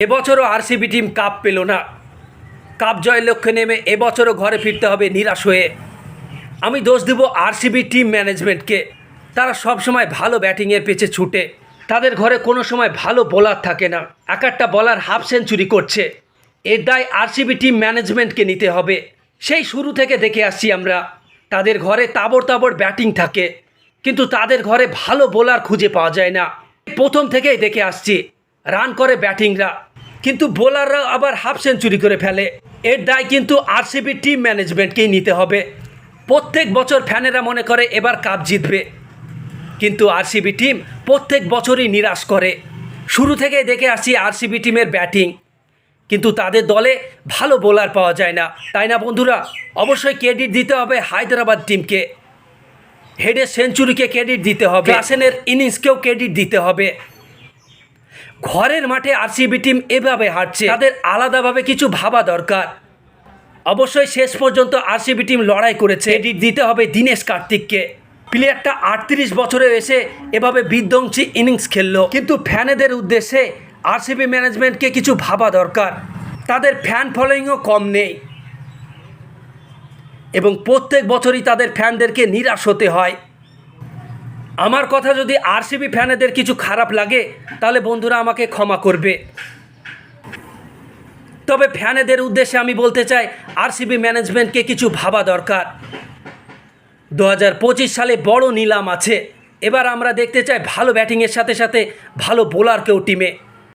এবছরও RCB team cup পেল না। কাপ জয়ের লক্ষ্যে নেমে এবছরও ঘরে ফিরতে হবে নিরাশ হয়ে। আমি দোষ দেব আরসিবি টিম ম্যানেজমেন্টকে। তারা সবসময় ভালো ব্যাটিংয়ের পেছে ছুটে, তাদের ঘরে কোনো সময় ভালো বোলার থাকে না। এক একটা বলার হাফ সেঞ্চুরি করছে। এর দায় আরসিবি টিম ম্যানেজমেন্টকে নিতে হবে। সেই শুরু থেকে দেখে আসছি আমরা, তাদের ঘরে তাবড় তাবড় ব্যাটিং থাকে, কিন্তু তাদের ঘরে ভালো বোলার খুঁজে পাওয়া যায় না। প্রথম থেকেই দেখে আসছি, রান করে ব্যাটিংরা, কিন্তু বোলাররা আবার হাফ সেঞ্চুরি করে ফেলে। এর দায় কিন্তু আরসিবি টিম ম্যানেজমেন্টকেই নিতে হবে। প্রত্যেক বছর ফ্যানেরা মনে করে এবার কাপ জিতবে, কিন্তু আরসিবি টিম প্রত্যেক বছরই নিরাশ করে। শুরু থেকেই দেখে আসছি আরসিবি টিমের ব্যাটিং, কিন্তু তাদের দলে ভালো বোলার পাওয়া যায় না, তাই না বন্ধুরা? অবশ্যই ক্রেডিট দিতে হবে হায়দ্রাবাদ টিমকে। হেডের সেঞ্চুরিকে ক্রেডিট দিতে হবে, ক্লাসেনের ইনিংসকেও ক্রেডিট দিতে হবে। ঘরের মাঠে আরসিবি টিম এভাবে হারছে, তাদের আলাদাভাবে কিছু ভাবা দরকার। অবশ্যই শেষ পর্যন্ত আরসিবি টিম লড়াই করেছে, ক্রেডিট দিতে হবে দীনেশ কার্তিককে। প্লেয়ারটা 38 বছরে এসে এভাবে বিধ্বংসী ইনিংস খেললো, কিন্তু ফ্যানেদের উদ্দেশ্যে আরসিবি ম্যানেজমেন্টকে কিছু ভাবা দরকার। তাদের ফ্যান ফলোয়িংও কম নেই, এবং প্রত্যেক বছরই তাদের ফ্যানদেরকে নিরাশ হতে হয়। আমার কথা যদি আরসিবি ফ্যানেদের কিছু খারাপ লাগে, তাহলে বন্ধুরা আমাকে ক্ষমা করবে। তবে ফ্যানেদের উদ্দেশ্যে আমি বলতে চাই, আরসিবি ম্যানেজমেন্টকে কিছু ভাবা দরকার। 2025 সালে বড় নিলাম আছে। এবার আমরা দেখতে চাই ভালো ব্যাটিংয়ের সাথে সাথে ভালো বোলারকেও টিমে।